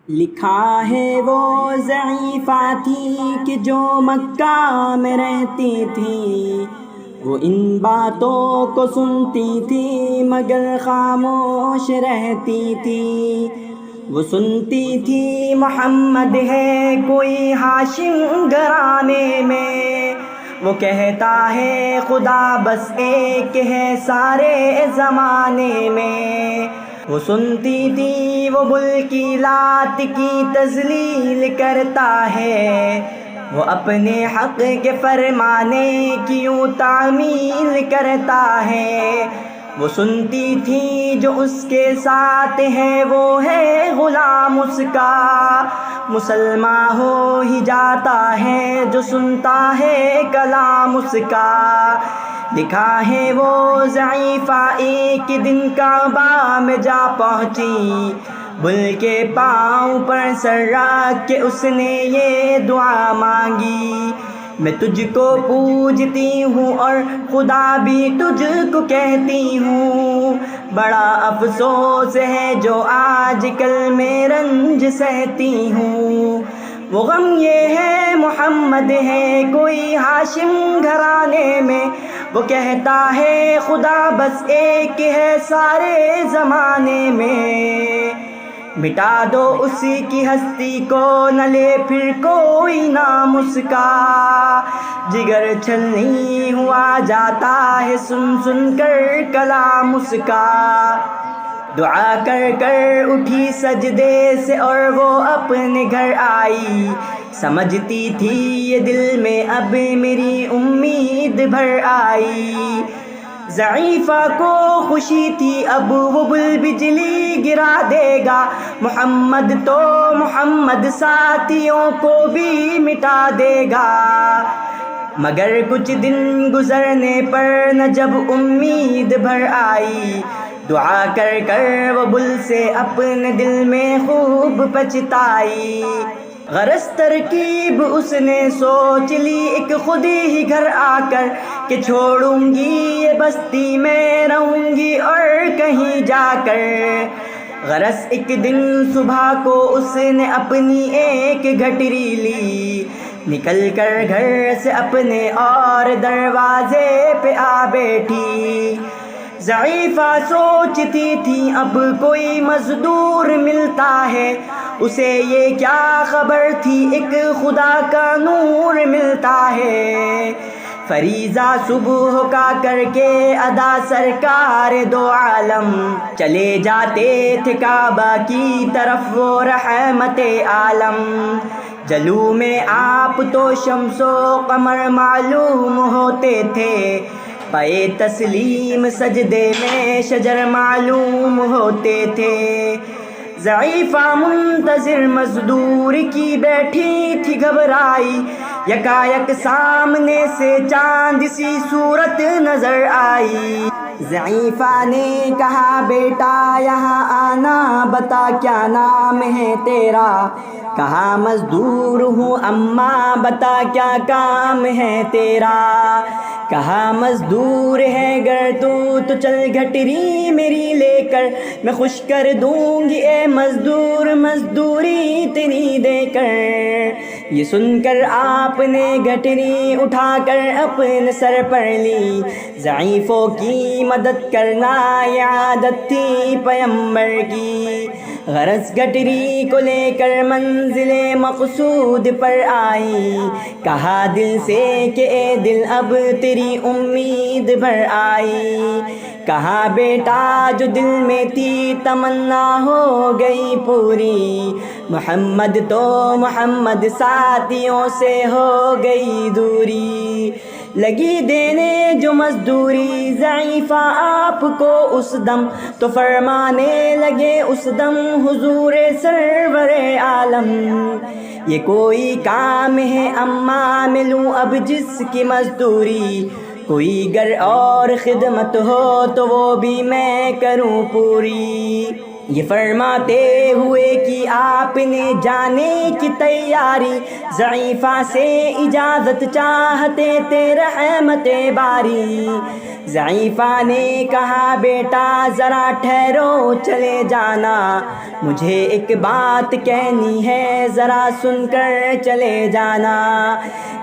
لکھا ہے وہ ضعیفہ تھی کہ جو مکہ میں رہتی تھی، وہ ان باتوں کو سنتی تھی مگر خاموش رہتی تھی۔ وہ سنتی تھی محمد ہے کوئی ہاشم گھرانے میں، وہ کہتا ہے خدا بس ایک ہے سارے زمانے میں۔ وہ سنتی تھی وہ ملکی لات کی تذلیل کرتا ہے، وہ اپنے حق کے فرمانے کی یوں تعمیل کرتا ہے۔ وہ سنتی تھی جو اس کے ساتھ ہے وہ ہے غلام اس کا، مسلمان ہو ہی جاتا ہے جو سنتا ہے کلام اس کا۔ لکھا ہے وہ ضعیفہ ایک دن کعبہ میں جا پہنچی، بل کے پاؤں پر سر رکھ کے اس نے یہ دعا مانگی، میں تجھ کو پوجتی ہوں اور خدا بھی تجھ کو کہتی ہوں، بڑا افسوس ہے جو آج کل میں رنج سہتی ہوں۔ وہ غم یہ ہے محمد ہے کوئی ہاشم گھرانے میں، وہ کہتا ہے خدا بس ایک ہے سارے زمانے میں۔ مٹا دو اسی کی ہستی کو نہ لے پھر کوئی نام اس کا، جگر چھلنی ہوا جاتا ہے سن سن کر کلام اس کا۔ دعا کر کر اٹھی سجدے سے اور وہ اپنے گھر آئی، سمجھتی تھی یہ دل میں اب میری امید بھر آئی۔ ضعیفہ کو خوشی تھی اب وہ بل بجلی گرا دے گا، محمد تو محمد ساتھیوں کو بھی مٹا دے گا۔ مگر کچھ دن گزرنے پر نہ جب امید بھر آئی، دعا کر کر وہ بل سے اپنے دل میں خوب پچھتائی۔ غرض ترکیب اس نے سوچ لی ایک خود ہی گھر آ کر، کہ چھوڑوں گی یہ بستی میں رہوں گی اور کہیں جا کر۔ غرض ایک دن صبح کو اس نے اپنی ایک گھٹری لی، نکل کر گھر سے اپنے اور دروازے پہ آ بیٹھی۔ ضعیفہ سوچتی تھی اب کوئی مزدور ملتا ہے، اسے یہ کیا خبر تھی ایک خدا کا نور ملتا ہے۔ فریضہ صبح کا کر کے ادا سرکار دو عالم، چلے جاتے تھے کعبہ کی طرف وہ رحمت عالم۔ جلو میں آپ تو شمس و قمر معلوم ہوتے تھے، پائے تسلیم سجدے میں شجر معلوم ہوتے تھے۔ ضعیفہ منتظر مزدور کی بیٹھی تھی گھبرائی، یکایک سامنے سے چاند سی صورت نظر آئی۔ ضعیفہ نے کہا بیٹا یہاں آنا، بتا کیا نام ہے تیرا؟ کہا مزدور ہوں اماں، بتا کیا کام ہے تیرا؟ کہا مزدور ہے گر تو چل گھٹری میری لے کر، میں خوش کر دوں گی اے مزدور مزدوری تیری دے کر۔ یہ سن کر آپ نے گھٹری اٹھا کر اپنے سر پر لی، ضعیفوں کی مدد کرنا یہ عادت تھی پیمبر کی۔ غرض گھٹری کو لے کر منزل مقصود پر آئی، کہا دل سے کہ اے دل اب تیری امید بھر آئی۔ کہا بیٹا جو دل میں تھی تمنا ہو گئی پوری، محمد تو محمد ساتھیوں سے ہو گئی دوری۔ لگی دینے جو مزدوری ضعیفہ آپ کو اس دم، تو فرمانے لگے اس دم حضور سرور عالم، یہ کوئی کام ہے اماں ملوں اب جس کی مزدوری، کوئی گر اور خدمت ہو تو وہ بھی میں کروں پوری۔ یہ فرماتے ہوئے کہ آپ نے جانے کی تیاری، ضعیفہ سے اجازت چاہتے تھے رحمت باری۔ ضعیفہ نے کہا بیٹا ذرا ٹھہرو چلے جانا، مجھے ایک بات کہنی ہے ذرا سن کر چلے جانا۔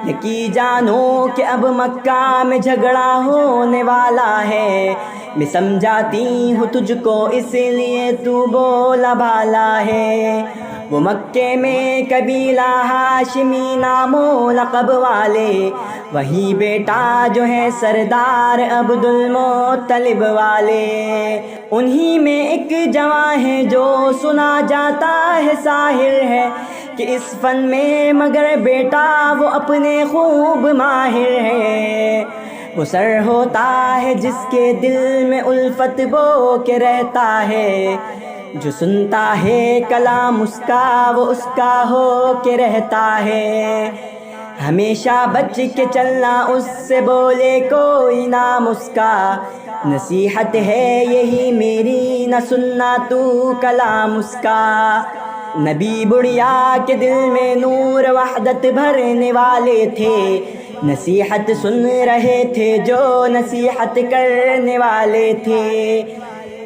یقین جانو کہ اب مکہ میں جھگڑا ہونے والا ہے، میں سمجھاتی ہوں تجھ کو اس لیے تو بولا بھالا ہے۔ وہ مکے میں قبیلہ ہاشمی نام و لقب والے، وہی بیٹا جو ہے سردار عبد المطلب والے، انہی میں ایک جوان ہے جو سنا جاتا ہے ساحر ہے، کہ اس فن میں مگر بیٹا وہ اپنے خوب ماہر ہے۔ وہ سر ہوتا ہے جس کے دل میں الفت بو کے رہتا ہے، جو سنتا ہے کلام اس کا وہ اس کا ہو کے رہتا ہے۔ ہمیشہ بچ کے چلنا اس سے بولے کوئی نام اس کا، نصیحت ہے یہی میری نہ سننا تو کلام اس کا۔ نبی بڑھیا کے دل میں نور وحدت بھرنے والے تھے، نصیحت سن رہے تھے جو نصیحت کرنے والے تھے۔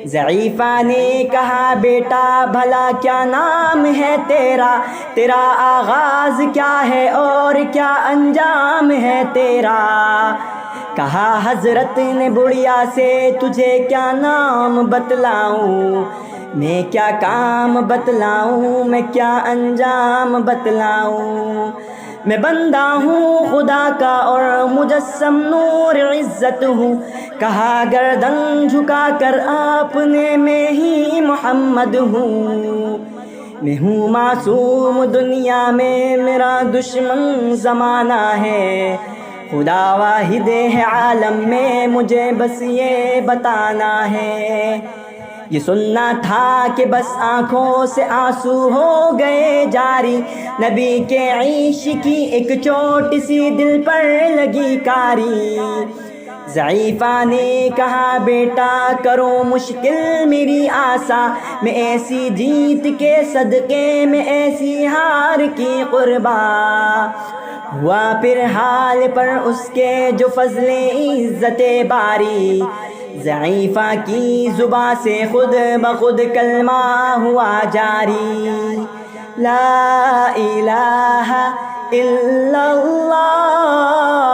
ضعیفہ نے کہا بیٹا بھلا کیا نام ہے تیرا، تیرا آغاز کیا ہے اور کیا انجام ہے تیرا؟ کہا حضرت نے بڑھیا سے تجھے کیا نام بتلاؤں، میں کیا کام بتلاؤں، میں کیا انجام بتلاؤں؟ میں بندہ ہوں خدا کا اور مجسم نور عزت ہوں، کہا گردن جھکا کر اپنے میں ہی محمد ہوں۔ میں ہوں معصوم دنیا میں میرا دشمن زمانہ ہے، خدا واحد ہے عالم میں مجھے بس یہ بتانا ہے۔ یہ سننا تھا کہ بس آنکھوں سے آنسو ہو گئے جاری، نبی کے عشق کی ایک چوٹ سی دل پر لگی کاری۔ ضعیفہ نے کہا بیٹا کرو مشکل میری آسا، میں ایسی جیت کے صدقے میں ایسی ہار کی قرباں۔ ہوا پھر حال پر اس کے جو فضل عزت باری، ضعیفہ کی زباں سے خود بخود کلمہ ہوا جاری۔ لا الہ الا اللہ